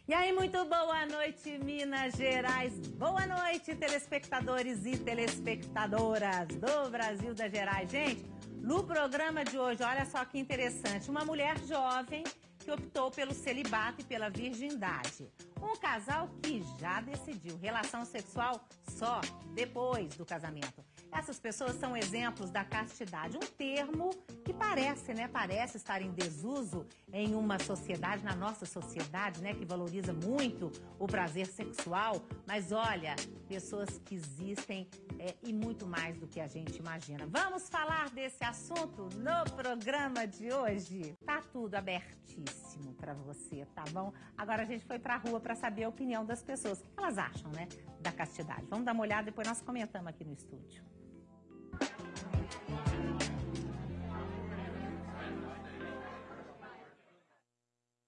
E aí, muito boa noite, Minas Gerais. Boa noite, telespectadores e telespectadoras do Brasil das Gerais. Gente, no programa de hoje, olha só que interessante. Uma mulher jovem que optou pelo celibato e pela virgindade. Um casal que já decidiu relação sexual só depois do casamento. Essas pessoas são exemplos da castidade, um termo que parece estar em desuso em uma sociedade, na nossa sociedade, né, que valoriza muito o prazer sexual. Mas olha, pessoas que existem e muito mais do que a gente imagina. Vamos falar desse assunto no programa de hoje. Tá tudo abertíssimo para você, tá bom? Agora a gente foi pra rua para saber a opinião das pessoas. O que elas acham, né, da castidade? Vamos dar uma olhada, depois nós comentamos aqui no estúdio.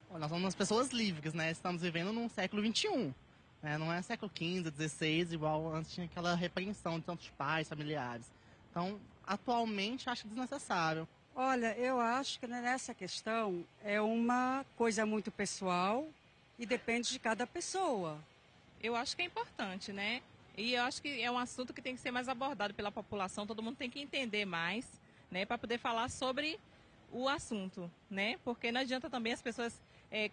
Nós somos pessoas livres, né? Estamos vivendo num século XXI, né? Não é século XV, XVI, igual antes tinha aquela repreensão de tantos pais, familiares. Então, atualmente, acho desnecessário. Olha, eu acho que nessa questão é uma coisa muito pessoal e depende de cada pessoa. Eu acho que é importante, né? E eu acho que é um assunto que tem que ser mais abordado pela população, todo mundo tem que entender mais, né? Para poder falar sobre o assunto, né? Porque não adianta também as pessoas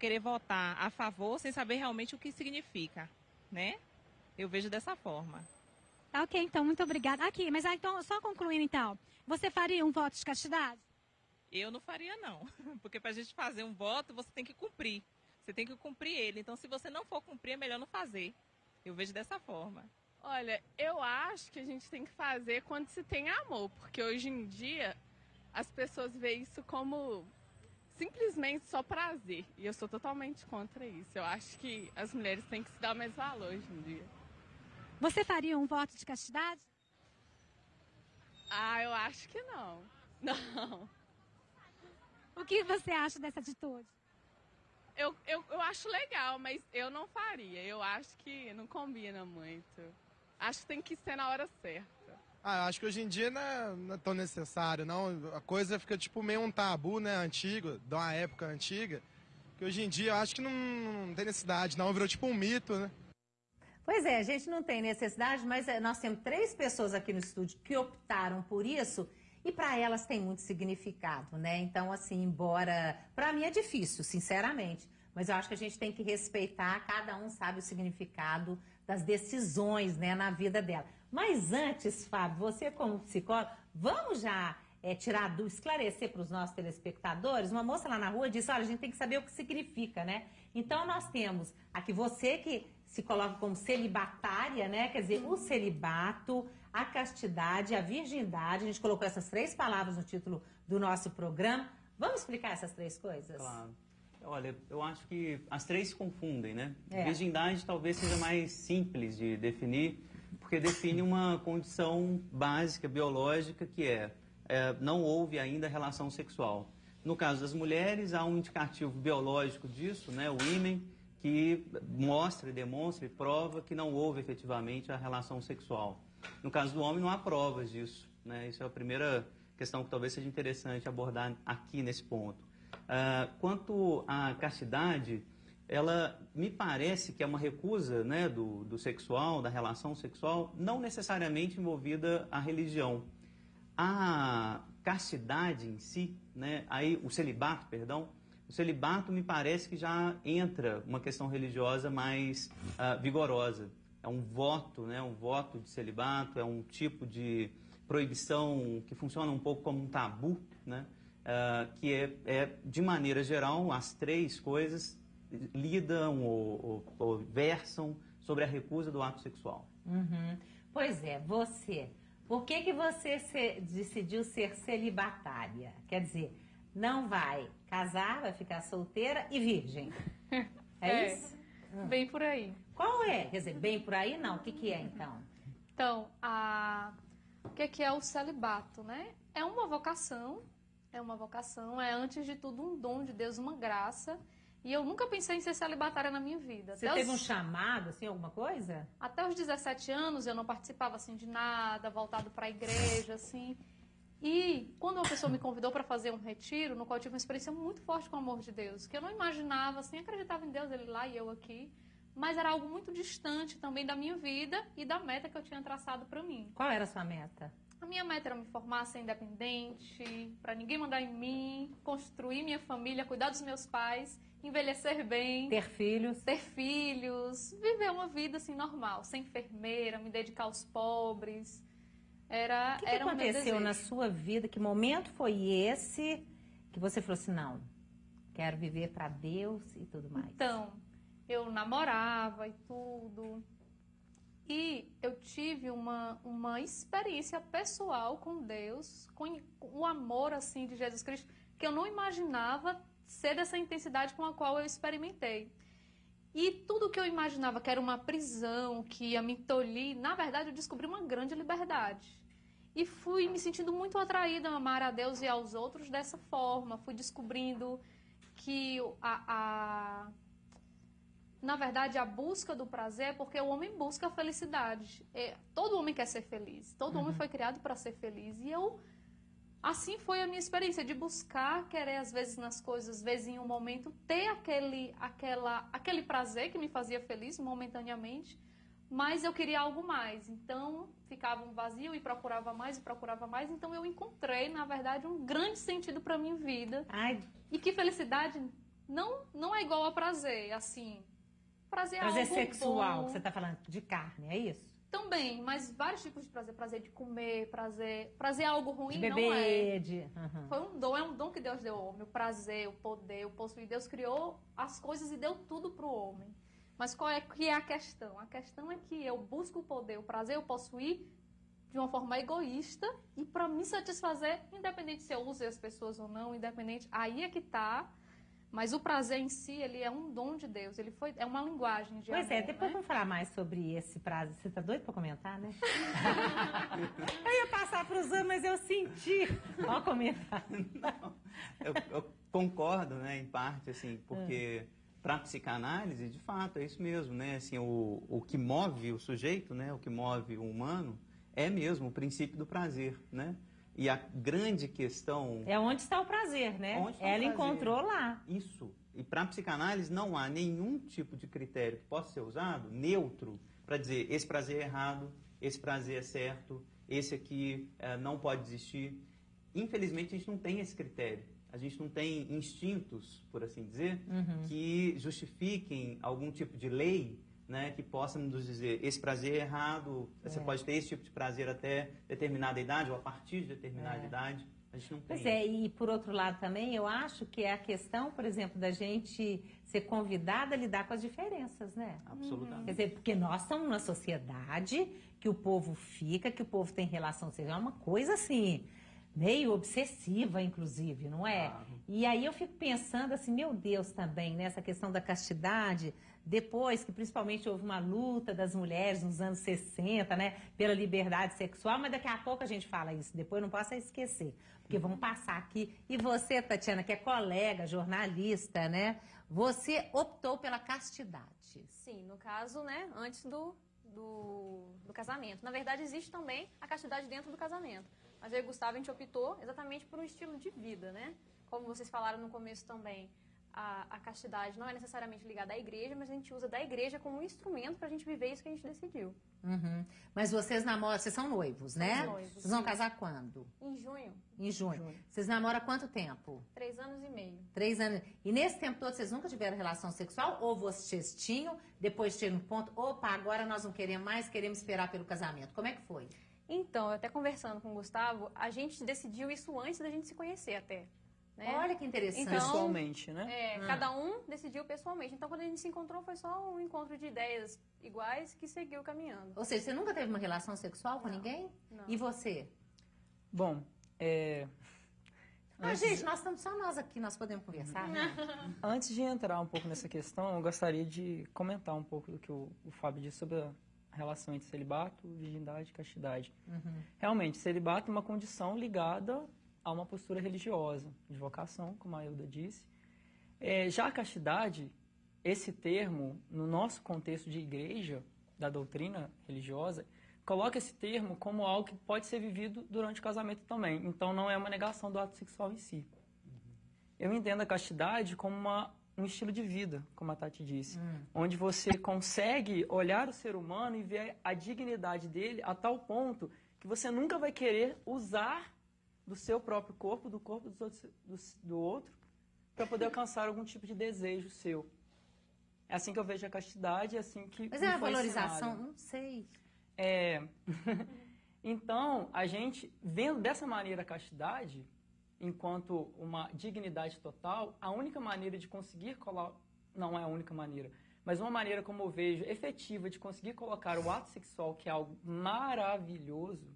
querer votar a favor sem saber realmente o que significa, né? Eu vejo dessa forma. Ok, então, muito obrigada. Aqui, mas então, só concluindo então, você faria um voto de castidade? Eu não faria não, porque para a gente fazer um voto você tem que cumprir, você tem que cumprir ele, então se você não for cumprir é melhor não fazer, eu vejo dessa forma. Olha, eu acho que a gente tem que fazer quando se tem amor, porque hoje em dia as pessoas veem isso como simplesmente só prazer. E eu sou totalmente contra isso. Eu acho que as mulheres têm que se dar mais valor hoje em dia. Você faria um voto de castidade? Ah, eu acho que não. Não. O que você acha dessa atitude? Eu acho legal, mas eu não faria. Eu acho que não combina muito. Acho que tem que ser na hora certa. Eu acho que hoje em dia não é tão necessário, não. A coisa fica tipo meio um tabu, né, antigo, de uma época antiga, que hoje em dia eu acho que não tem necessidade, não, virou tipo um mito, né? Pois é, a gente não tem necessidade, mas nós temos 3 pessoas aqui no estúdio que optaram por isso e para elas tem muito significado, né? Então, assim, embora... Para mim é difícil, sinceramente, mas eu acho que a gente tem que respeitar, cada um sabe o significado das decisões, né, na vida dela. Mas antes, Fábio, você como psicólogo, vamos já esclarecer para os nossos telespectadores. Uma moça lá na rua disse, olha, a gente tem que saber o que significa, né? Então nós temos aqui você que se coloca como celibatária, né? Quer dizer, o celibato, a castidade, a virgindade. A gente colocou essas 3 palavras no título do nosso programa. Vamos explicar essas 3 coisas? Claro. Olha, eu acho que as 3 se confundem, né? É. Virgindade talvez seja mais simples de definir, porque define uma condição básica, biológica, que não houve ainda relação sexual. No caso das mulheres, há um indicativo biológico disso, né? O ímen, que mostra, demonstra e prova que não houve efetivamente a relação sexual. No caso do homem, não há provas disso, né? Isso é a primeira questão que talvez seja interessante abordar aqui nesse ponto. Quanto à castidade, ela me parece que é uma recusa, né, do sexual, da relação sexual, não necessariamente envolvida a religião. A castidade em si, né, o celibato, perdão, o celibato me parece que já entra uma questão religiosa mais vigorosa. É um voto, né, um voto de celibato, é um tipo de proibição que funciona um pouco como um tabu, né? Que de maneira geral, as 3 coisas lidam ou versam sobre a recusa do ato sexual. Uhum. Pois é, você, por que você decidiu ser celibatária? Quer dizer, não vai casar, vai ficar solteira e virgem. É isso? Bem por aí. Qual é? Quer dizer, bem por aí não, o que é então? Então, o que é o celibato, né? É uma vocação, é antes de tudo um dom de Deus, uma graça. E eu nunca pensei em ser celibatária na minha vida. Você teve um chamado, assim, alguma coisa? Até os 17 anos eu não participava, assim, de nada, voltado para a igreja, assim. E quando uma pessoa me convidou para fazer um retiro, no qual eu tive uma experiência muito forte com o amor de Deus, que eu não imaginava, assim, acreditava em Deus, Ele lá e eu aqui, mas era algo muito distante também da minha vida e da meta que eu tinha traçado para mim. Qual era a sua meta? A minha meta era me formar, ser independente, para ninguém mandar em mim, construir minha família, cuidar dos meus pais, envelhecer bem. Ter filhos. Ter filhos, viver uma vida assim normal, ser enfermeira, me dedicar aos pobres. O que aconteceu na sua vida? Que momento foi esse que você falou assim, não, quero viver para Deus e tudo mais? Então, eu namorava e tudo. E eu tive uma experiência pessoal com Deus, com o amor assim de Jesus Cristo, que eu não imaginava ser dessa intensidade com a qual eu experimentei. E tudo que eu imaginava que era uma prisão, que ia me tolir, na verdade eu descobri uma grande liberdade. E fui me sentindo muito atraída a amar a Deus e aos outros dessa forma. Fui descobrindo que na verdade, a busca do prazer é porque o homem busca a felicidade. Todo homem quer ser feliz. Todo homem foi criado para ser feliz. E assim foi a minha experiência, de buscar, querer, às vezes, nas coisas, às vezes, em um momento, ter aquele prazer que me fazia feliz momentaneamente, mas eu queria algo mais. Então, ficava um vazio e procurava mais, e procurava mais. Então, eu encontrei, na verdade, um grande sentido para a minha vida. Ai. E que felicidade não é igual a prazer, assim. Prazer é algo sexual, bom. que você está falando, de carne, é isso? Também, mas vários tipos de prazer. Prazer de comer, prazer é algo ruim, de beber, não é. Foi é um dom que Deus deu ao homem. O prazer, o poder, o possuir. Deus criou as coisas e deu tudo para o homem. Mas qual é que é a questão? A questão é que eu busco o poder, o prazer, o possuir de uma forma egoísta e para me satisfazer, independente se eu use as pessoas ou não, independente. Aí é que tá. Mas o prazer em si, ele é um dom de Deus. É uma linguagem de amor. Pois é, depois vamos falar mais sobre esse prazer. Você tá doido para comentar, né? Eu ia passar para os homens, mas eu senti. Ó, comentar. Não, eu concordo, né, em parte, assim, porque para a psicanálise, de fato, é isso mesmo, né? Assim, o que move o sujeito, né, o que move o humano, é mesmo o princípio do prazer, né? E a grande questão... É onde está o prazer, né? Ela encontrou lá. Isso. E para a psicanálise não há nenhum tipo de critério que possa ser usado, neutro, para dizer esse prazer é errado, esse prazer é certo, esse aqui não pode existir. Infelizmente, a gente não tem esse critério. A gente não tem instintos, por assim dizer, que justifiquem algum tipo de lei, né, que possa nos dizer esse prazer é errado, você pode ter esse tipo de prazer até determinada idade ou a partir de determinada idade. A gente não tem. Pois é, e por outro lado também, eu acho que é a questão, por exemplo, da gente ser convidada a lidar com as diferenças, né? Absolutamente. Quer dizer, porque nós estamos numa sociedade que o povo fica, que o povo tem relação sexual, é uma coisa assim, meio obsessiva, inclusive, não é? E aí eu fico pensando assim, meu Deus, também, nessa questão da castidade, depois que principalmente houve uma luta das mulheres nos anos 60, né, pela liberdade sexual, mas daqui a pouco a gente fala isso, depois não posso esquecer, porque vamos passar aqui. E você, Tatiana, que é colega, jornalista, né, você optou pela castidade. Sim, no caso, né, antes do casamento. Na verdade, existe também a castidade dentro do casamento. Mas eu e o Gustavo, a gente optou exatamente por um estilo de vida, né? Como vocês falaram no começo também, a castidade não é necessariamente ligada à igreja, mas a gente usa da igreja como um instrumento para a gente viver isso que a gente decidiu. Mas vocês namoram, vocês são noivos, né? Somos noivos, vocês vão sim. casar quando? Em junho. Em junho. Vocês namoram há quanto tempo? 3 anos e meio. 3 anos. E nesse tempo todo vocês nunca tiveram relação sexual? Ou vocês tinham, depois chega um ponto, opa, agora nós não queremos mais, queremos esperar pelo casamento. Como é que foi? Então, eu até conversando com o Gustavo, a gente decidiu isso antes da gente se conhecer até. Né? Olha que interessante. Então, pessoalmente, né? Cada um decidiu pessoalmente. Então, quando a gente se encontrou, foi só um encontro de ideias iguais que seguiu caminhando. Ou seja, você nunca teve uma relação sexual com ninguém? Não. E você? Bom, Gente, nós estamos só nós aqui, nós podemos conversar, né? Antes de entrar um pouco nessa questão, eu gostaria de comentar um pouco do que o Fábio disse sobre a relação entre celibato, virgindade e castidade. Realmente, celibato é uma condição ligada a uma postura religiosa, de vocação, como a Hilda disse. Já a castidade, esse termo, no nosso contexto de igreja, da doutrina religiosa, coloca esse termo como algo que pode ser vivido durante o casamento também. Então, não é uma negação do ato sexual em si. Eu entendo a castidade como um estilo de vida, como a Tati disse, onde você consegue olhar o ser humano e ver a dignidade dele a tal ponto que você nunca vai querer usar do seu próprio corpo, do corpo do outro, para poder alcançar algum tipo de desejo seu. É assim que eu vejo a castidade, é assim que Mas me é a foi valorização? ensinado. Não sei. Então, a gente, vendo dessa maneira a castidade, enquanto uma dignidade total, a única maneira de conseguir não é a única maneira, mas uma maneira como eu vejo efetiva de conseguir colocar o ato sexual, que é algo maravilhoso,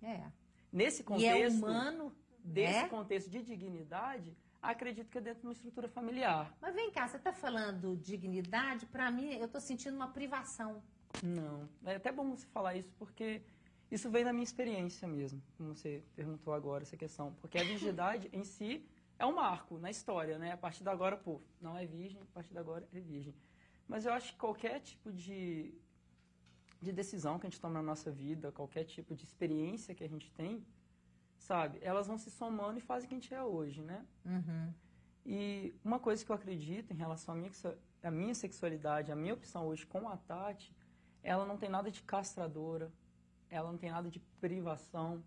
nesse contexto, e é humano, desse contexto de dignidade, acredito que é dentro de uma estrutura familiar. Mas vem cá, você está falando dignidade, para mim, eu estou sentindo uma privação. Não, é até bom você falar isso, porque isso vem da minha experiência mesmo, como você perguntou agora, essa questão. Porque a virgindade em si é um marco na história, né? A partir de agora, pô, não é virgem, a partir de agora é virgem. Mas eu acho que qualquer tipo de decisão que a gente toma na nossa vida, qualquer tipo de experiência que a gente tem, sabe? Elas vão se somando e fazem o que a gente é hoje, né? E uma coisa que eu acredito em relação à minha sexualidade, a minha opção hoje com a Tati, ela não tem nada de castradora, ela não tem nada de privação,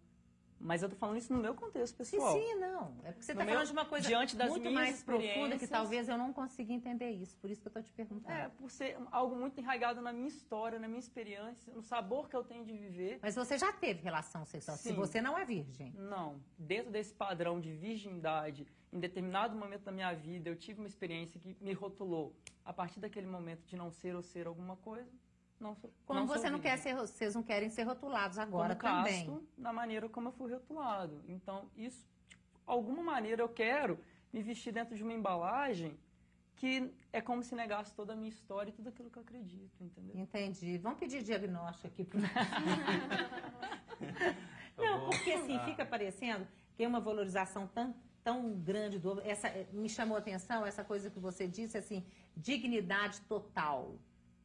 mas eu tô falando isso no meu contexto pessoal. Sim, não. É porque você está falando de uma coisa muito mais profunda que talvez eu não consiga entender isso. Por isso que eu estou te perguntando. Por ser algo muito enraizado na minha história, na minha experiência, no sabor que eu tenho de viver. Mas você já teve relação sexual, se você não é virgem? Não. Dentro desse padrão de virgindade, em determinado momento da minha vida, eu tive uma experiência que me rotulou. A partir daquele momento de não ser ou ser alguma coisa, Como você não quer ser, vocês não querem ser rotulados agora também. Casto, da maneira como eu fui rotulado. Então, isso, de alguma maneira, eu quero me vestir dentro de uma embalagem que é como se negasse toda a minha história e tudo aquilo que eu acredito, entendeu? Entendi. Vamos pedir diagnóstico aqui pro Não, porque assim, fica parecendo que é uma valorização tão grande do me chamou a atenção essa coisa que você disse, assim, dignidade total,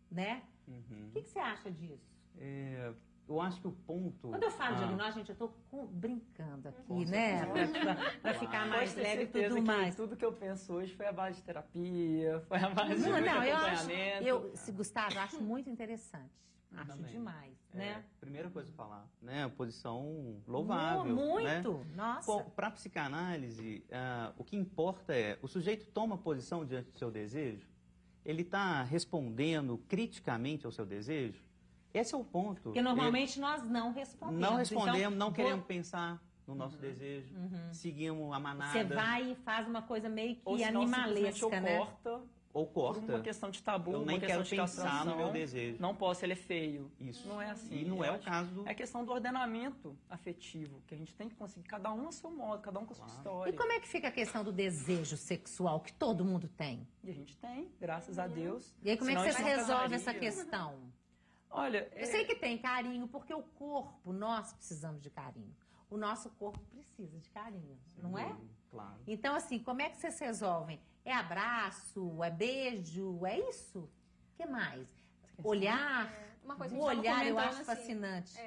né? O que você acha disso? Eu acho que o ponto... Quando eu falo diagnóstico, gente, eu estou brincando aqui, né? Para ficar mais leve e tudo mais. Tudo que eu penso hoje foi a base de terapia, foi a base de acompanhamento. Gustavo, eu acho muito interessante. Acho demais, né? Primeira coisa a falar, né? A posição louvável. Muito, né? nossa. Para a psicanálise, o que importa é, o sujeito toma posição diante do seu desejo? Ele está respondendo criticamente ao seu desejo? Esse é o ponto. Porque normalmente nós não respondemos. Não respondemos, então, não queremos pensar no nosso desejo. Seguimos a manada. Você vai e faz uma coisa meio que ou animalesca, né? Ou corta. Por uma questão de tabu, eu nem quero pensar no meu desejo. Não posso, ele é feio. Isso. Não é assim. E não é o caso do... É questão do ordenamento afetivo, que a gente tem que conseguir, cada um a seu modo, cada um com a sua história. E como é que fica a questão do desejo sexual, que todo mundo tem? E a gente tem, graças a Deus. E aí como é que você resolve essa questão? Olha... Eu sei que tem carinho, porque o corpo, nós precisamos de carinho. O nosso corpo precisa de carinho, não é? Claro. Então, assim, como é que vocês resolvem? É abraço? É beijo? É isso? O que mais? Olhar? Uma coisa o olhar eu acho fascinante.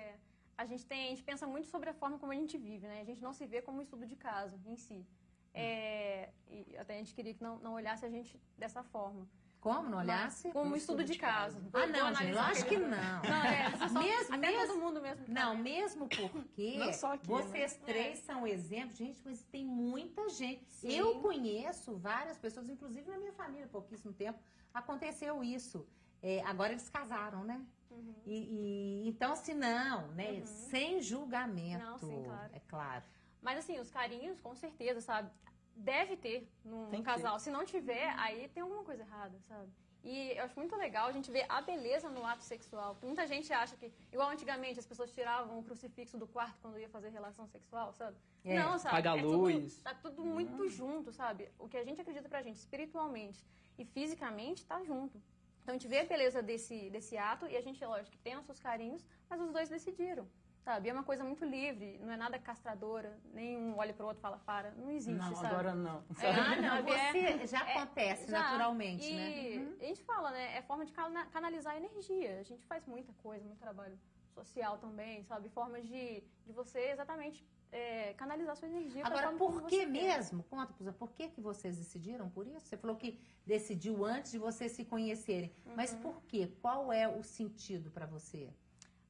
A gente pensa muito sobre a forma como a gente vive, né? A gente não se vê como um estudo de caso em si. E até a gente queria que não olhasse a gente dessa forma. Como? Não olhasse? Como um estudo de caso. Não, gente, lógico que não. Até todo mundo mesmo. Não, mesmo porque não só aqui, vocês três são exemplos. Gente, mas tem muita gente. Sim. Eu conheço várias pessoas, inclusive na minha família, há pouquíssimo tempo, aconteceu isso. Agora eles casaram, né? Então, assim, não, né? Sem julgamento. Não, sim, claro. É claro. Mas, assim, os carinhos, com certeza, sabe? Deve ter num casal. Se não tiver, aí tem alguma coisa errada, sabe? E eu acho muito legal a gente ver a beleza no ato sexual. Muita gente acha que, igual antigamente, as pessoas tiravam o crucifixo do quarto quando ia fazer relação sexual, sabe? Não, sabe? Apaga a luz. Tá tudo muito junto, sabe? O que a gente acredita pra gente, espiritualmente e fisicamente, tá junto. Então a gente vê a beleza desse ato e a gente, lógico, tem nossos carinhos, mas os dois decidiram. Sabe? É uma coisa muito livre, não é nada castradora, nem um olha pro outro e fala para, não existe, não, sabe? Agora não. Você já acontece naturalmente, e né? a gente fala, né, é forma de canalizar energia, a gente faz muita coisa, muito trabalho social também, sabe? Formas de você exatamente canalizar sua energia. Agora, por que mesmo? Conta, por que vocês decidiram por isso? Você falou que decidiu antes de vocês se conhecerem. Mas por quê? Qual é o sentido para você?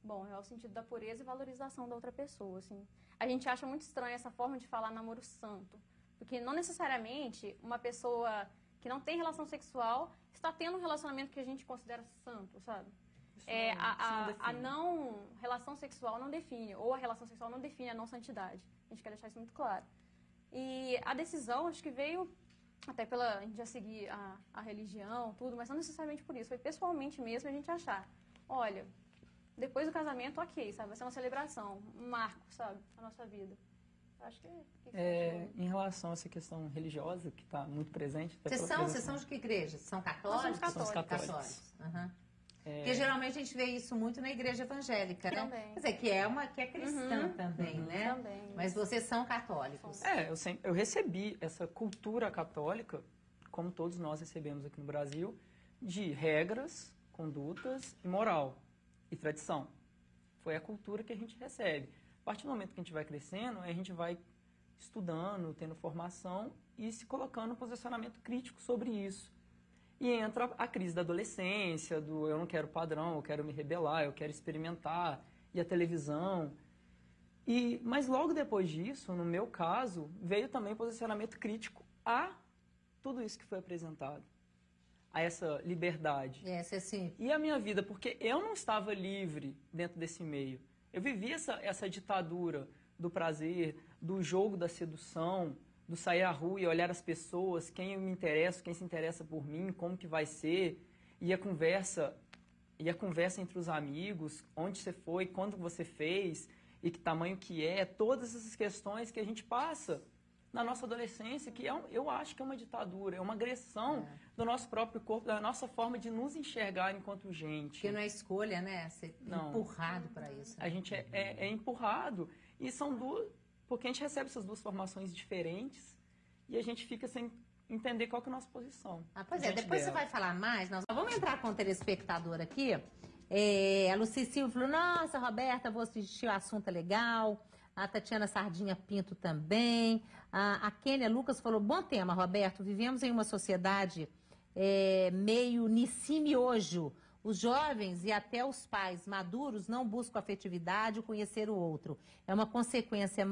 Bom, é o sentido da pureza e valorização da outra pessoa, assim. A gente acha muito estranha essa forma de falar namoro santo. Porque não necessariamente uma pessoa que não tem relação sexual está tendo um relacionamento que a gente considera santo, sabe? A não relação sexual não define, ou a relação sexual não define a não santidade. A gente quer deixar isso muito claro. E a decisão, acho que veio até pela a gente já seguir a religião, tudo, mas não necessariamente por isso. Foi pessoalmente mesmo a gente achar, olha, depois do casamento, ok, sabe? Vai ser uma celebração, um marco, sabe? Na nossa vida. Acho que em relação a essa questão religiosa, que está muito presente... Vocês são de que igreja? São católicos? Somos católicos. Uhum. Porque geralmente a gente vê isso muito na igreja evangélica, né? Também. Quer dizer, que é cristã também, né? Também. Mas vocês são católicos. Eu recebi essa cultura católica, como todos nós recebemos aqui no Brasil, de regras, condutas e moral e tradição. Foi a cultura que a gente recebe. A partir do momento que a gente vai crescendo, a gente vai estudando, tendo formação e se colocando um posicionamento crítico sobre isso. E entra a crise da adolescência, do eu não quero padrão, eu quero me rebelar, eu quero experimentar, e a televisão. Mas logo depois disso, no meu caso, veio também o posicionamento crítico a tudo isso que foi apresentado, a essa liberdade. Sim. E a minha vida, porque eu não estava livre dentro desse meio. Eu vivi essa ditadura do prazer, do jogo da sedução, do sair à rua e olhar as pessoas, quem eu me interesso, quem se interessa por mim, como que vai ser, e a conversa entre os amigos, onde você foi, quando você fez, e que tamanho que é, todas essas questões que a gente passa na nossa adolescência, que eu acho que é uma ditadura, é uma agressão do nosso próprio corpo, da nossa forma de nos enxergar enquanto gente. Porque não é escolha, né? Ser empurrado para isso. Né? A gente é empurrado, e são duas, porque a gente recebe essas duas formações diferentes e a gente fica sem entender qual que é a nossa posição. Pois é, depois você vai falar mais, nós vamos entrar com o telespectador aqui. A Luci Silva falou, nossa, Roberta, vou assistir, o assunto é legal. A Tatiana Sardinha Pinto também. A Kênia Lucas falou, bom tema, Roberto. Vivemos em uma sociedade meio nissimiojo. Os jovens e até os pais maduros não buscam afetividade ou conhecer o outro. É uma consequência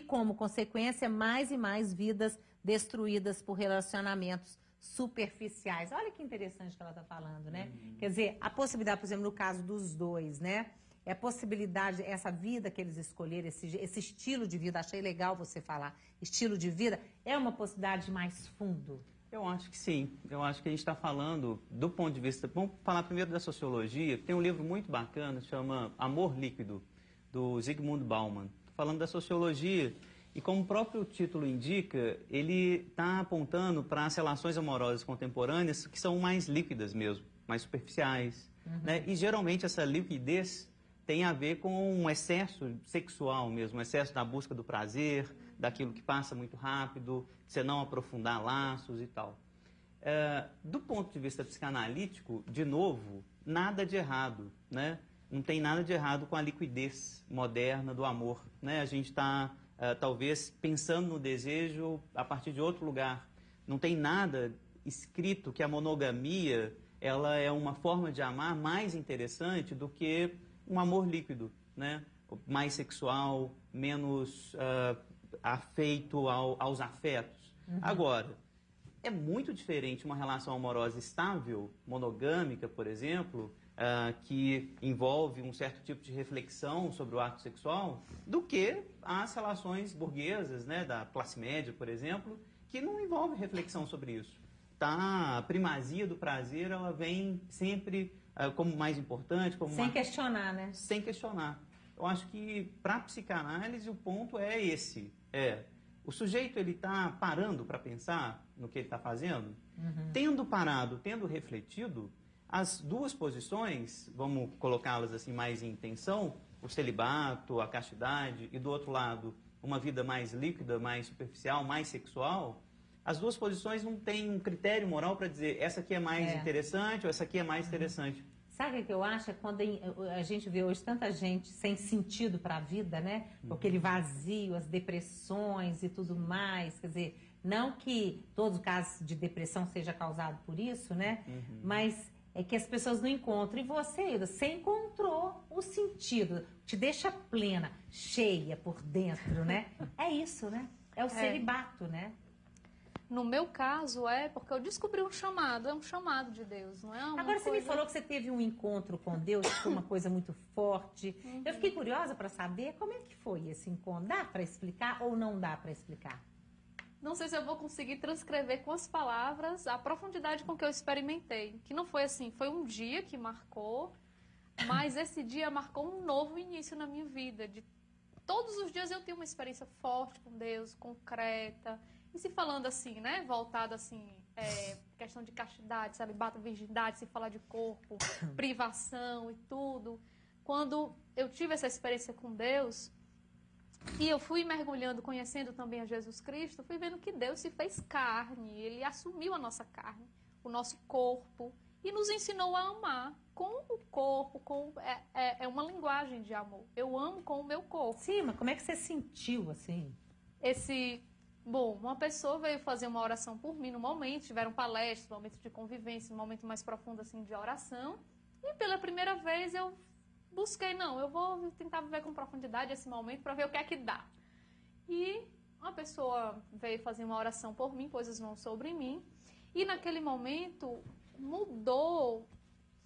como consequência, mais e mais vidas destruídas por relacionamentos superficiais. Olha que interessante que ela está falando, né? Quer dizer, a possibilidade, por exemplo, no caso dos dois, né? É a possibilidade, essa vida que eles escolheram, esse estilo de vida, achei legal você falar, estilo de vida, é uma possibilidade mais fundo? Eu acho que sim. Eu acho que a gente está falando do ponto de vista... Vamos falar primeiro da sociologia. Tem um livro muito bacana, chama Amor Líquido, do Zygmunt Bauman, falando da sociologia. E como o próprio título indica, ele está apontando para as relações amorosas contemporâneas que são mais líquidas mesmo, mais superficiais. Né? E geralmente essa liquidez tem a ver com um excesso sexual mesmo, um excesso da busca do prazer, daquilo que passa muito rápido, você não aprofundar laços e tal. Do ponto de vista psicanalítico, de novo, nada de errado, né? Não tem nada de errado com a liquidez moderna do amor, né? A gente está, talvez, pensando no desejo a partir de outro lugar. Não tem nada escrito que a monogamia ela é uma forma de amar mais interessante do que um amor líquido, né? Mais sexual, menos afeito aos afetos. Agora, é muito diferente uma relação amorosa estável, monogâmica, por exemplo, que envolve um certo tipo de reflexão sobre o ato sexual, do que as relações burguesas, né, da classe média, por exemplo, que não envolve reflexão sobre isso. A primazia do prazer, ela vem sempre como mais importante. Sem questionar, né? Sem questionar. Eu acho que, para a psicanálise, o ponto é esse. O sujeito ele está parando para pensar no que ele está fazendo? Tendo parado, tendo refletido, as duas posições, vamos colocá-las assim mais em tensão, o celibato, a castidade, e do outro lado, uma vida mais líquida, mais superficial, mais sexual, as duas posições não têm um critério moral para dizer essa aqui é mais interessante ou essa aqui é mais interessante. Sabe o que eu acho? É quando a gente vê hoje tanta gente sem sentido para a vida, né? Aquele vazio, as depressões e tudo mais. Quer dizer, não que todo caso de depressão seja causado por isso, né? Mas é que as pessoas não encontram. E você encontrou o sentido, te deixa plena, cheia por dentro, né? É isso, né? É o celibato, né? No meu caso, porque eu descobri um chamado, é um chamado de Deus, não é uma Agora, você coisa... me falou que você teve um encontro com Deus, que foi uma coisa muito forte. Eu fiquei curiosa para saber como é que foi esse encontro. Dá para explicar ou não dá para explicar? Não sei se eu vou conseguir transcrever com as palavras a profundidade com que eu experimentei. Que não foi assim, foi um dia que marcou, mas esse dia marcou um novo início na minha vida. De todos os dias eu tenho uma experiência forte com Deus, concreta. E se falando assim, né, voltado assim, questão de castidade, celibato, virgindade, se falar de corpo, privação e tudo. Quando eu tive essa experiência com Deus, e eu fui mergulhando, conhecendo também a Jesus Cristo, fui vendo que Deus se fez carne, Ele assumiu a nossa carne, o nosso corpo, e nos ensinou a amar com o corpo, é uma linguagem de amor. Eu amo com o meu corpo. Sim, mas como é que você sentiu assim? Bom, uma pessoa veio fazer uma oração por mim no momento, tiveram palestras, momentos de convivência, um momento mais profundo assim de oração. E pela primeira vez eu busquei, eu vou tentar viver com profundidade esse momento para ver o que é que dá. E uma pessoa veio fazer uma oração por mim, pôs as mãos sobre mim. E naquele momento mudou,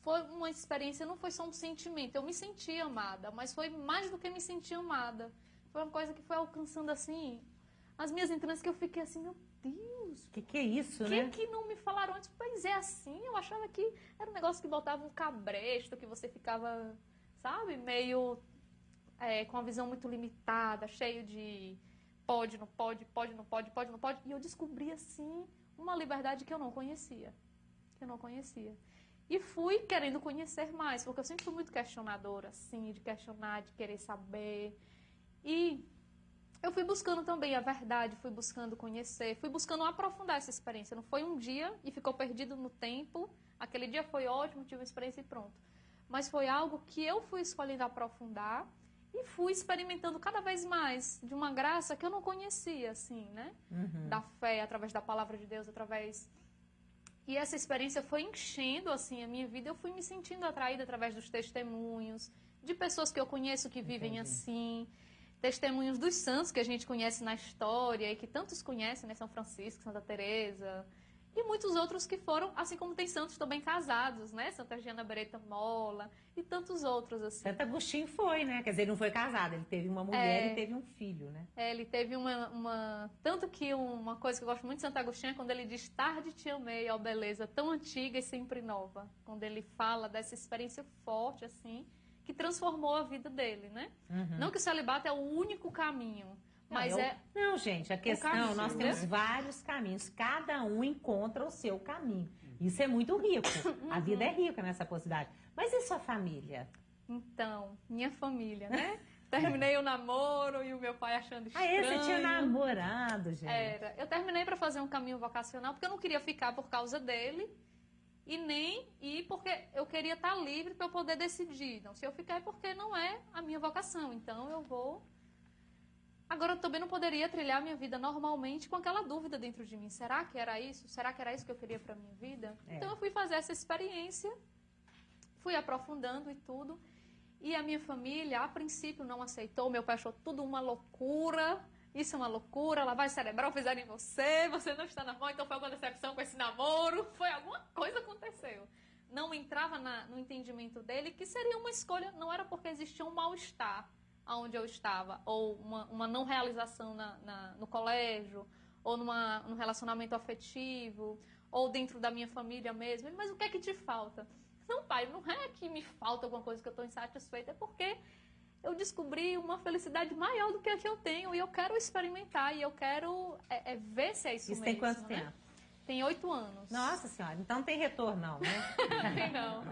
foi uma experiência, não foi só um sentimento. Eu me senti amada, mas foi mais do que me sentir amada. Foi uma coisa que foi alcançando assim... as minhas entranhas, que eu fiquei assim, meu Deus. Que é isso, né? Que não me falaram antes? Pois é assim, eu achava que era um negócio que botava um cabresto, que você ficava, sabe, meio com uma visão muito limitada, cheio de pode, não pode, pode, não pode, pode, não pode. E eu descobri, assim, uma liberdade que eu não conhecia. E fui querendo conhecer mais, porque eu sempre fui muito questionadora, assim, de questionar, de querer saber. E eu fui buscando também a verdade, fui buscando conhecer, fui buscando aprofundar essa experiência. Não foi um dia e ficou perdido no tempo. Aquele dia foi ótimo, tive uma experiência e pronto. Mas foi algo que eu fui escolhendo aprofundar e fui experimentando cada vez mais de uma graça que eu não conhecia, assim, né? Da fé, através da palavra de Deus, através... E essa experiência foi enchendo, assim, a minha vida. Eu fui me sentindo atraída através dos testemunhos, de pessoas que eu conheço que vivem assim... testemunhos dos santos que a gente conhece na história e que tantos conhecem, né? São Francisco, Santa Teresa e muitos outros que foram, assim como tem santos também casados, né? Santa Giana Beretta Molla e tantos outros, assim. Santo Agostinho foi, né? Quer dizer, ele não foi casado, ele teve uma mulher e teve um filho, né? Ele teve Tanto que uma coisa que eu gosto muito de Santo Agostinho é quando ele diz: tarde te amei, ó beleza, tão antiga e sempre nova. Quando ele fala dessa experiência forte, assim... que transformou a vida dele, né? Não que o celibato é o único caminho, mas Não, gente, a questão, nós temos vários caminhos, cada um encontra o seu caminho. Isso é muito rico, a vida é rica nessa possibilidade. Mas e sua família? Então, minha família, né? Terminei o namoro e o meu pai achando estranho. Você tinha namorado, gente? Eu terminei para fazer um caminho vocacional, porque eu não queria ficar por causa dele. E nem ir porque eu queria estar livre para eu poder decidir. Não, se eu ficar é porque não é a minha vocação. Então eu vou... Agora eu também não poderia trilhar a minha vida normalmente com aquela dúvida dentro de mim. Será que era isso? Será que era isso que eu queria para a minha vida? Então eu fui fazer essa experiência, fui aprofundando e tudo. E a minha família, a princípio, não aceitou. Meu pai achou tudo uma loucura. Isso é uma loucura, lavagem cerebral fizeram em você não está na mão, então foi alguma decepção com esse namoro, foi alguma coisa aconteceu. Não entrava no entendimento dele que seria uma escolha, não era porque existia um mal-estar onde eu estava, ou uma não realização no colégio, ou num relacionamento afetivo, ou dentro da minha família mesmo. Mas o que é que te falta? Não, pai, não é que me falta alguma coisa que eu estou insatisfeita, é porque... eu descobri uma felicidade maior do que a que eu tenho e eu quero experimentar e eu quero ver se é isso mesmo. Isso tem quanto tempo? Tem 8 anos. Nossa Senhora, então não tem retorno não, né? Tem não,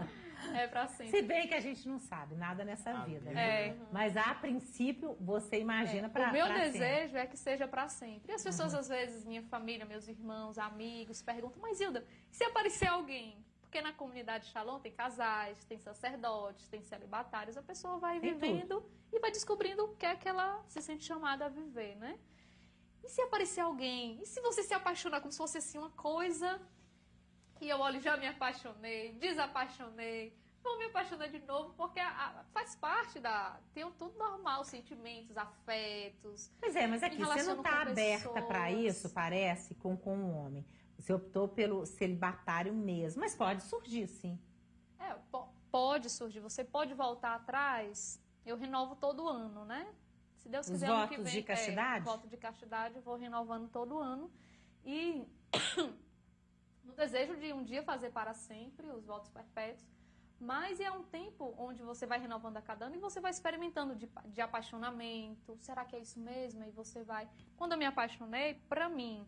é pra sempre. Se bem que a gente não sabe nada nessa vida, né? Mas a princípio você imagina pra sempre. O meu desejo é que seja pra sempre. E as pessoas às vezes, minha família, meus irmãos, amigos, perguntam: mas Hilda, se aparecer alguém? Porque na comunidade Shalom tem casais, tem sacerdotes, tem celibatários, a pessoa vai Tem vivendo e vai descobrindo o que é que ela se sente chamada a viver, né? E se aparecer alguém? E se você se apaixonar como se fosse assim uma coisa que eu olho, já me apaixonei, desapaixonei, vou me apaixonar de novo, porque faz parte tem tudo normal, sentimentos, afetos. Pois é, mas aqui Me você não relaciono está com aberta para pessoas. isso, parece, com um homem. Você optou pelo celibatário mesmo, mas pode surgir, sim. Pode surgir, você pode voltar atrás, eu renovo todo ano, né? Se Deus Os quiser, ano que votos vem, de castidade? voto de castidade, eu vou renovando todo ano. E no desejo de um dia fazer para sempre os votos perpétuos, mas é um tempo onde você vai renovando a cada ano e você vai experimentando de apaixonamento. Será que é isso mesmo? E você vai... Quando eu me apaixonei, para mim,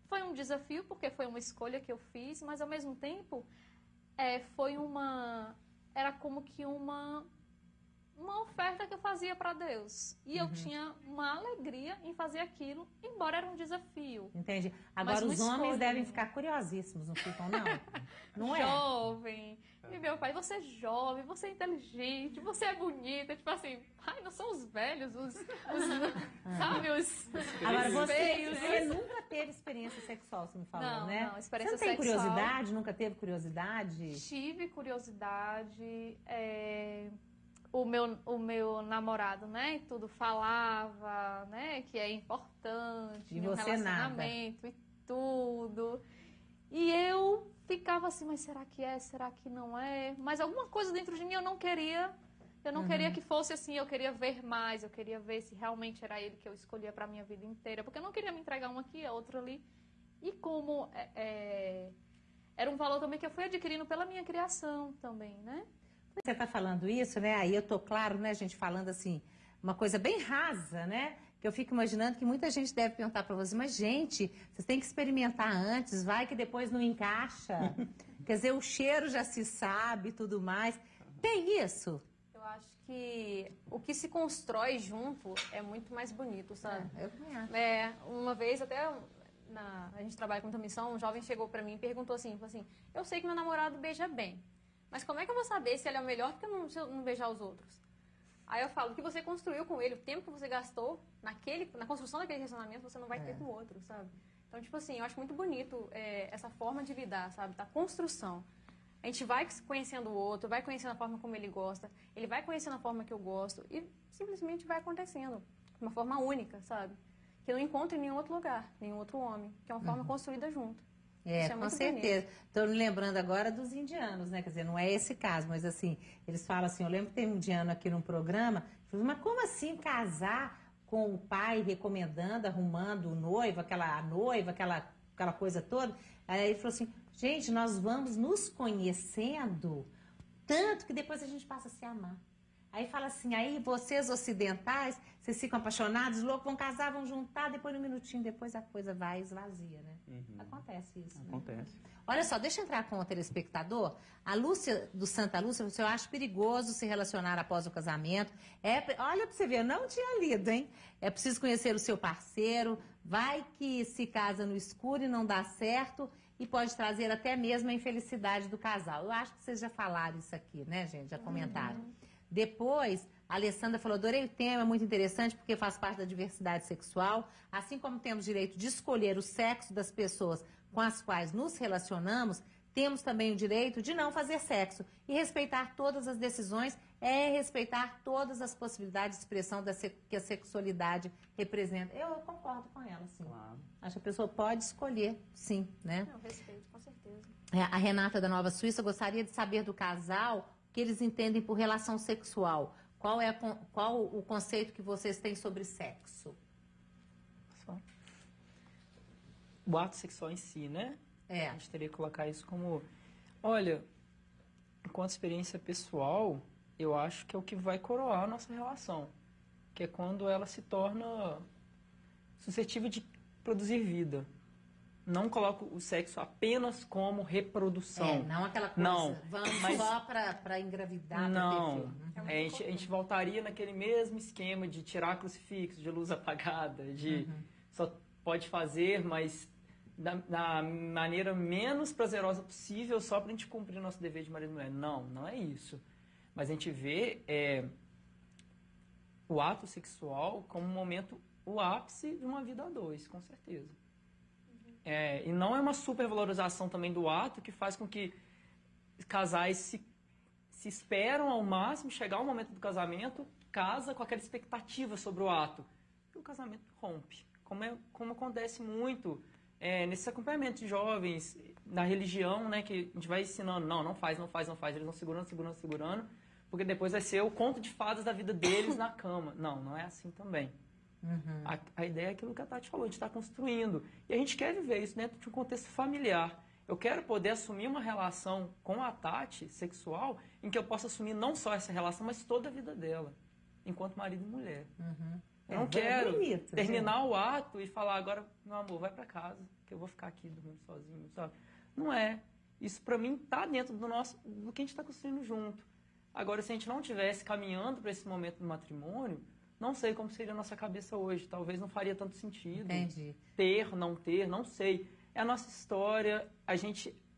foi um desafio, porque foi uma escolha que eu fiz, mas ao mesmo tempo, era como que uma oferta que eu fazia para Deus. E eu tinha uma alegria em fazer aquilo, embora era um desafio. Entendi. Agora, os homens devem ficar curiosíssimos, não ficam, não? Não é? Jovem. E meu pai, você é jovem, você é inteligente, você é bonita. Tipo assim, ai, não são os velhos, sabe, os Agora, feios. você nunca teve experiência sexual, você me falou, Não, né? não, experiência você não tem sexual. curiosidade? Nunca teve curiosidade? Tive curiosidade. O meu namorado, né, tudo falava, né, que é importante, E no você relacionamento e tudo. E eu ficava assim, mas será que é? Será que não é? Mas alguma coisa dentro de mim eu não queria que fosse assim, eu queria ver mais, eu queria ver se realmente era ele que eu escolhia para minha vida inteira, porque eu não queria me entregar um aqui, outro ali. E como era um valor também que eu fui adquirindo pela minha criação também, né? Você está falando isso, né? Aí eu tô, claro, né, gente, falando assim, uma coisa bem rasa, né? Que eu fico imaginando que muita gente deve perguntar para você, mas, gente, vocês têm que experimentar antes, vai que depois não encaixa. Quer dizer, o cheiro já se sabe e tudo mais. Tem isso? Eu acho que o que se constrói junto é muito mais bonito, sabe? Eu também acho. Uma vez até a gente trabalha com muita missão, um jovem chegou pra mim e perguntou assim, falou assim, eu sei que meu namorado beija bem, mas como é que eu vou saber se ele é o melhor se eu não beijar os outros? Aí eu falo, o que você construiu com ele, o tempo que você gastou na construção daquele relacionamento, você não vai ter com o outro, sabe? Então, tipo assim, eu acho muito bonito essa forma de lidar, sabe? Da construção. A gente vai conhecendo o outro, vai conhecendo a forma como ele gosta, ele vai conhecendo a forma que eu gosto e simplesmente vai acontecendo de uma forma única, sabe? Que eu não encontro em nenhum outro lugar, nenhum outro homem, que é uma forma construída junto. Com certeza. Estou me lembrando agora dos indianos, né? Quer dizer, não é esse caso, mas assim, eles falam assim, eu lembro que tem um indiano aqui num programa, falou, mas como assim casar com o pai recomendando, arrumando o noivo, aquela coisa toda? Aí ele falou assim, gente, nós vamos nos conhecendo tanto que depois a gente passa a se amar. Aí fala assim, aí vocês ocidentais, vocês ficam apaixonados, loucos, vão casar, vão juntar, depois um minutinho depois a coisa vai esvazia, né? Acontece isso. Acontece. Né? Olha só, deixa eu entrar com o telespectador. A Lúcia, do Santa Lúcia, você acha perigoso se relacionar após o casamento. Olha pra você ver, eu não tinha lido, hein? É preciso conhecer o seu parceiro, vai que se casa no escuro e não dá certo e pode trazer até mesmo a infelicidade do casal. Eu acho que vocês já falaram isso aqui, né, gente? Já comentaram. Depois, a Alessandra falou, adorei o tema, é muito interessante porque faz parte da diversidade sexual. Assim como temos direito de escolher o sexo das pessoas com as quais nos relacionamos, temos também o direito de não fazer sexo. E respeitar todas as decisões é respeitar todas as possibilidades de expressão que a sexualidade representa. Eu concordo com ela, sim. Claro. Acho que a pessoa pode escolher, sim, né? Não, respeito, com certeza. A Renata da Nova Suíça gostaria de saber do casal o que eles entendem por relação sexual. Qual o conceito que vocês têm sobre sexo? O ato sexual em si, né? A gente teria que colocar isso como... Olha, enquanto experiência pessoal, eu acho que é o que vai coroar a nossa relação. Que é quando ela se torna suscetível de produzir vida. Não coloco o sexo apenas como reprodução. Não aquela coisa, não, vamos só para engravidar, não, a gente voltaria naquele mesmo esquema de tirar crucifixo, de luz apagada, de só pode fazer, mas da maneira menos prazerosa possível só para a gente cumprir nosso dever de marido e mulher. Não, não é isso. Mas a gente vê o ato sexual como um momento, o ápice de uma vida a dois, com certeza. E não é uma supervalorização também do ato que faz com que casais se esperam ao máximo chegar ao momento do casamento, casa com aquela expectativa sobre o ato. E o casamento rompe. Como acontece muito nesse acompanhamento de jovens, na religião, né, que a gente vai ensinando, não faz, eles vão segurando, porque depois vai ser o conto de fadas da vida deles na cama. Não é assim também. Uhum. A ideia é aquilo que a Tati falou, a gente está construindo. E a gente quer viver isso dentro de um contexto familiar. Eu quero poder assumir uma relação com a Tati, sexual, em que eu possa assumir não só essa relação, mas toda a vida dela, enquanto marido e mulher. Uhum. Eu não quero terminar o ato e falar, agora, meu amor, vai para casa, que eu vou ficar aqui dormindo sozinho, sabe? Não é. Isso, para mim, está dentro do que a gente está construindo junto. Agora, se a gente não estivesse caminhando para esse momento do matrimônio, não sei como seria a nossa cabeça hoje. Talvez não faria tanto sentido. Entendi. Ter, não sei. É a nossa história.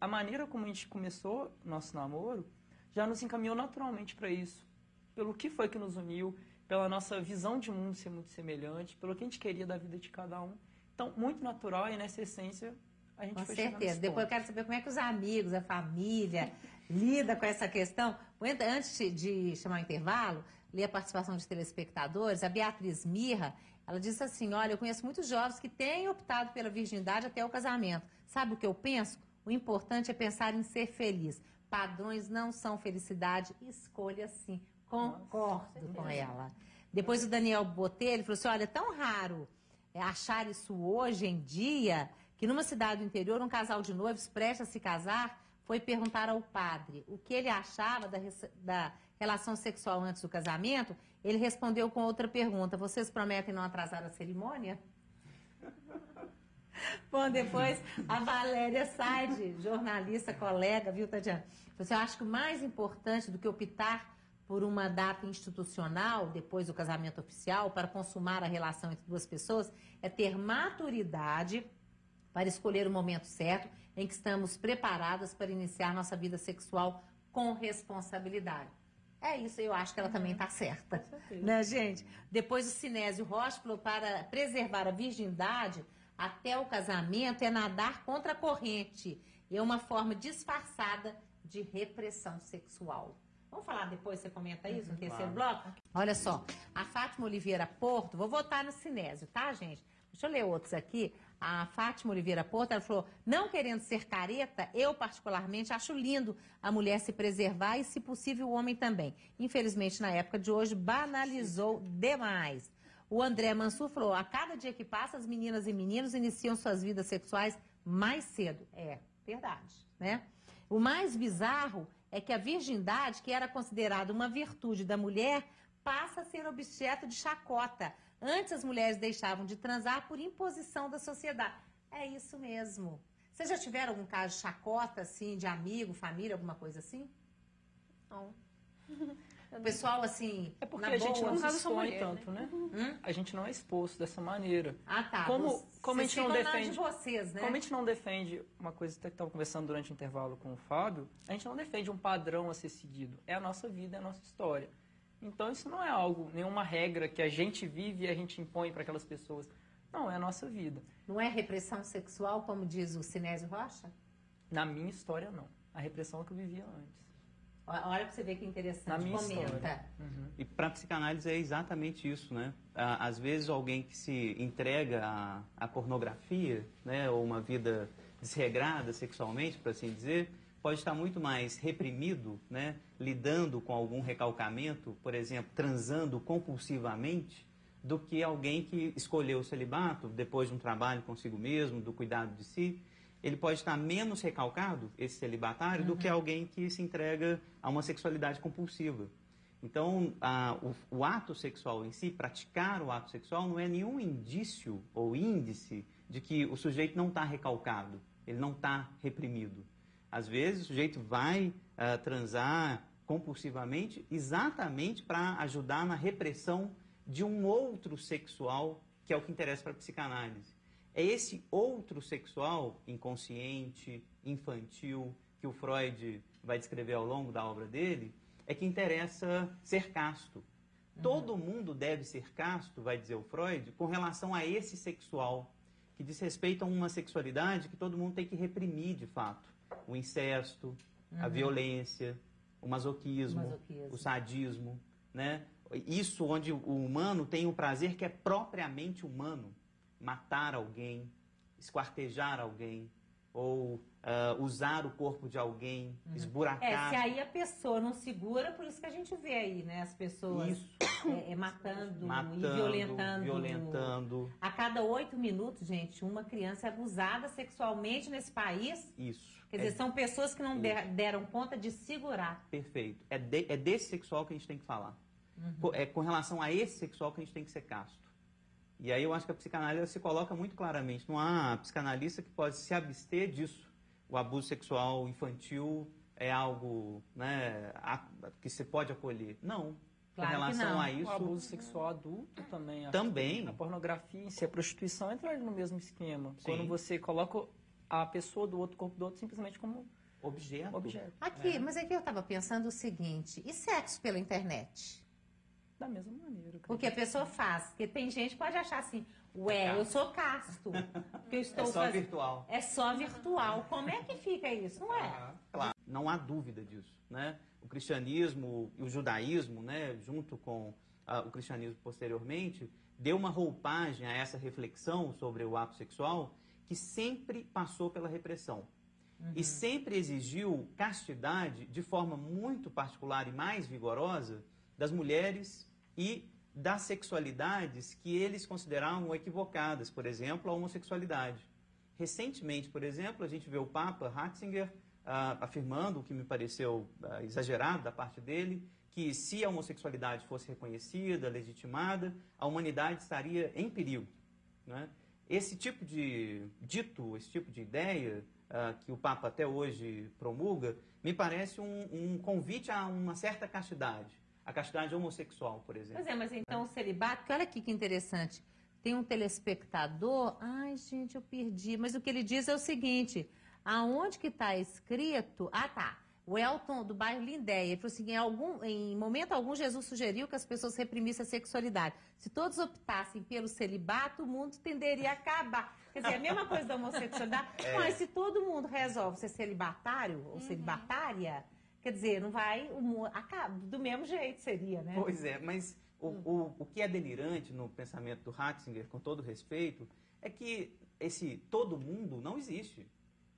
A maneira como a gente começou nosso namoro já nos encaminhou naturalmente para isso. Pelo que foi que nos uniu, pela nossa visão de mundo ser muito semelhante, pelo que a gente queria da vida de cada um. Então, muito natural e nessa essência a gente foi chegando. Com certeza. Depois eu quero saber como é que os amigos, a família lida com essa questão. Antes de chamar o intervalo, ler a participação de telespectadores, a Beatriz Mirra, ela disse assim, olha, eu conheço muitos jovens que têm optado pela virgindade até o casamento. Sabe o que eu penso? O importante é pensar em ser feliz. Padrões não são felicidade, escolha sim. Concordo com ela. Depois o Daniel Botelho falou assim, olha, é tão raro achar isso hoje em dia, que numa cidade do interior, um casal de noivos prestes a se casar foi perguntar ao padre o que ele achava da relação sexual antes do casamento. Ele respondeu com outra pergunta, vocês prometem não atrasar a cerimônia? Bom, depois a Valéria Said, jornalista, colega, viu, Tatiana? Você acha que o mais importante do que optar por uma data institucional, depois do casamento oficial, para consumar a relação entre duas pessoas, é ter maturidade para escolher o momento certo em que estamos preparadas para iniciar nossa vida sexual com responsabilidade. É isso, eu acho que ela também está certa. Né, gente? Depois o Sinésio Rocha falou, para preservar a virgindade até o casamento é nadar contra a corrente. E é uma forma disfarçada de repressão sexual. Vamos falar depois, você comenta isso no terceiro bloco? Olha só, a Fátima Oliveira Porto, vou votar no Sinésio, tá, gente? Deixa eu ler outros aqui. A Fátima Oliveira Porto, ela falou, não querendo ser careta, eu particularmente acho lindo a mulher se preservar e, se possível, o homem também. Infelizmente, na época de hoje, banalizou demais. O André Mansur falou, a cada dia que passa, as meninas e meninos iniciam suas vidas sexuais mais cedo. É, verdade, né? O mais bizarro é que a virgindade, que era considerada uma virtude da mulher, passa a ser objeto de chacota. Antes as mulheres deixavam de transar por imposição da sociedade. É isso mesmo. Vocês já tiveram algum caso de chacota, assim, de amigo, família, alguma coisa assim? Não. O pessoal, assim, é porque a gente não se expõe tanto, né? A gente não é exposto dessa maneira. Ah, tá. Como a gente não defende, de vocês, né? Como a gente não defende, uma coisa que eu estava conversando durante o intervalo com o Fábio, a gente não defende um padrão a ser seguido. É a nossa vida, é a nossa história. Então isso não é algo, nenhuma regra que a gente vive e a gente impõe para aquelas pessoas. Não, é a nossa vida. Não é repressão sexual, como diz o Sinésio Rocha? Na minha história, não. A repressão é que eu vivia antes. Olha para você ver que interessante. Na minha comenta. História. Uhum. E para a psicanálise é exatamente isso, né? Às vezes alguém que se entrega à pornografia, né, ou uma vida desregrada sexualmente, por assim dizer, pode estar muito mais reprimido, né, lidando com algum recalcamento, por exemplo, transando compulsivamente, do que alguém que escolheu o celibato depois de um trabalho consigo mesmo, do cuidado de si. Ele pode estar menos recalcado, esse celibatário, do que alguém que se entrega a uma sexualidade compulsiva. Então, o ato sexual em si, praticar o ato sexual, não é nenhum indício ou índice de que o sujeito não está recalcado, ele não está reprimido. Às vezes, o sujeito vai transar compulsivamente exatamente para ajudar na repressão de um outro sexual, que é o que interessa para a psicanálise. É esse outro sexual, inconsciente, infantil, que o Freud vai descrever ao longo da obra dele, é que interessa ser casto. Todo mundo deve ser casto, vai dizer o Freud, com relação a esse sexual, que diz respeito a uma sexualidade que todo mundo tem que reprimir de fato. O incesto, a violência, o masoquismo, o sadismo, né? Isso onde o humano tem um prazer que é propriamente humano. Matar alguém, esquartejar alguém, ou usar o corpo de alguém, esburacar. Se aí a pessoa não segura, por isso que a gente vê aí, né? As pessoas matando e violentando. A cada 8 minutos, gente, uma criança é abusada sexualmente nesse país. Isso. Quer dizer, são pessoas que não deram conta de segurar. Perfeito. É desse sexual que a gente tem que falar. É com relação a esse sexual que a gente tem que ser casto. E aí eu acho que a psicanálise se coloca muito claramente. Não há psicanalista que pode se abster disso. O abuso sexual infantil é algo, né, que se pode acolher. Não. Claro, com relação a isso... O abuso sexual adulto também. Também. A pornografia em si, a prostituição entra no mesmo esquema. Sim. Quando você coloca a pessoa do outro, o corpo do outro, simplesmente como objeto. Aqui, mas aqui eu estava pensando o seguinte, e sexo pela internet? Da mesma maneira. O que a pessoa faz. Porque tem gente que pode achar assim, eu sou casto. Porque eu estou virtual. É só virtual. Como é que fica isso? Não é? Claro, não há dúvida disso, né? O cristianismo e o judaísmo, né, junto com o cristianismo posteriormente, deu uma roupagem a essa reflexão sobre o ato sexual que sempre passou pela repressão. E sempre exigiu castidade de forma muito particular e mais vigorosa das mulheres e das sexualidades que eles consideravam equivocadas, por exemplo, a homossexualidade. Recentemente, por exemplo, a gente vê o Papa Ratzinger afirmando, o que me pareceu exagerado da parte dele, que se a homossexualidade fosse reconhecida, legitimada, a humanidade estaria em perigo, né? Esse tipo de esse tipo de ideia que o Papa até hoje promulga, me parece um convite a uma certa castidade. A castidade homossexual, por exemplo. Pois é, mas então o celibato, que olha aqui que interessante, tem um telespectador, ai gente, eu perdi, mas o que ele diz é o seguinte, aonde que está escrito, o Elton do bairro Lindéia, ele falou assim, em momento algum Jesus sugeriu que as pessoas reprimissem a sexualidade. Se todos optassem pelo celibato, o mundo tenderia a acabar. Quer dizer, a mesma coisa da homossexualidade, mas se todo mundo resolve ser celibatário ou celibatária, quer dizer, não vai, acaba, do mesmo jeito seria, né? Pois é, mas o que é delirante no pensamento do Ratzinger, com todo respeito, é que esse todo mundo não existe.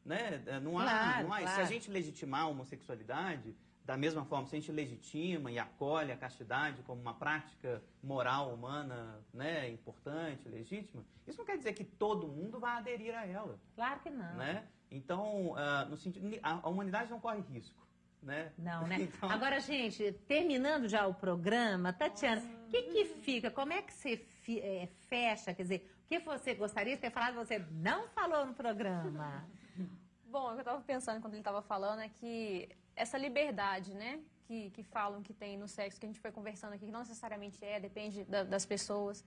Né? Não há. Se a gente legitimar a homossexualidade, da mesma forma, se a gente legitima e acolhe a castidade como uma prática moral humana, né, importante, legítima, isso não quer dizer que todo mundo vai aderir a ela. Claro que não. Né? Então, no sentido, a humanidade não corre risco. Né? Não, né? Então... Agora, gente, terminando já o programa, Tatiana, o que fica? Como é que você fecha? Quer dizer, o que você gostaria de ter falado você não falou no programa? Bom, o que eu estava pensando quando ele estava falando é que essa liberdade, né, que falam que tem no sexo, que a gente foi conversando aqui, que não necessariamente depende das pessoas,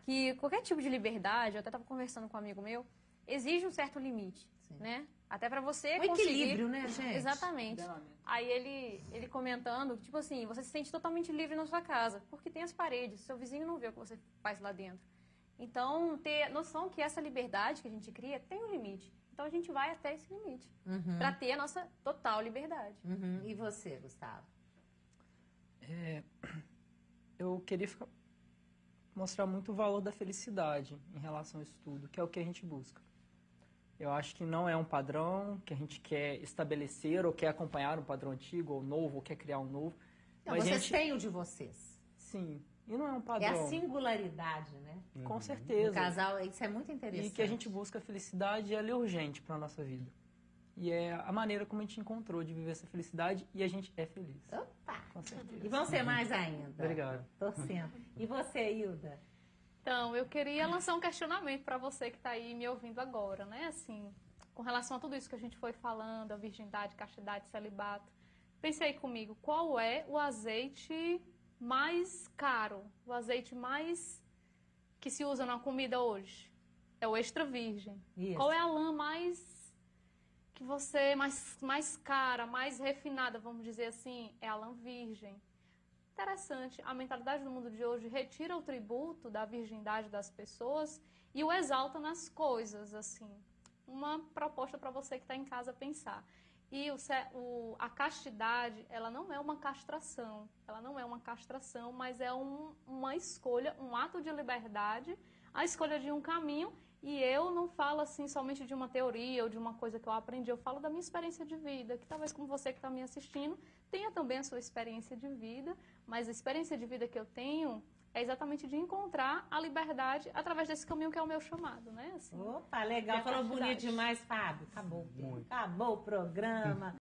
que qualquer tipo de liberdade, eu até estava conversando com um amigo meu, exige um certo limite, né? Até para você conseguir... equilíbrio, né, gente? Exatamente. Aí ele comentando, tipo assim, você se sente totalmente livre na sua casa, porque tem as paredes, seu vizinho não vê o que você faz lá dentro. Então, ter noção que essa liberdade que a gente cria tem um limite. Então, a gente vai até esse limite, para ter a nossa total liberdade. E você, Gustavo? Eu queria mostrar muito o valor da felicidade em relação a isso tudo, que é o que a gente busca. Eu acho que não é um padrão que a gente quer estabelecer ou quer acompanhar um padrão antigo ou novo, ou quer criar um novo. Não, mas vocês têm o de vocês. Sim. E não é um padrão. É a singularidade, né? Com certeza. O casal, isso é muito interessante. E que a gente busca a felicidade, ela é urgente para a nossa vida. E é a maneira como a gente encontrou de viver essa felicidade e a gente é feliz. Opa! Com certeza. E vão ser mais ainda. Obrigado. Torcendo. E você, Hilda? Então, eu queria lançar um questionamento para você que está aí me ouvindo agora, né? Assim, com relação a tudo isso que a gente foi falando, a virgindade, castidade, celibato. Pense aí comigo, qual é o azeite mais caro, o azeite mais que se usa na comida hoje? é o extra virgem. Isso. Qual é a lã mais cara, mais refinada, vamos dizer assim? É a lã virgem. Interessante, a mentalidade do mundo de hoje retira o tributo da virgindade das pessoas e o exalta nas coisas, assim. Uma proposta para você que está em casa pensar. E a castidade, ela não é uma castração, mas é uma escolha, um ato de liberdade, a escolha de um caminho. E eu não falo assim somente de uma teoria ou de uma coisa que eu aprendi, eu falo da minha experiência de vida, que talvez como você que está me assistindo tenha também a sua experiência de vida, mas a experiência de vida que eu tenho é exatamente de encontrar a liberdade através desse caminho que é o meu chamado, né? Assim, Opa, legal, falou bonito demais, Fábio. Acabou o programa.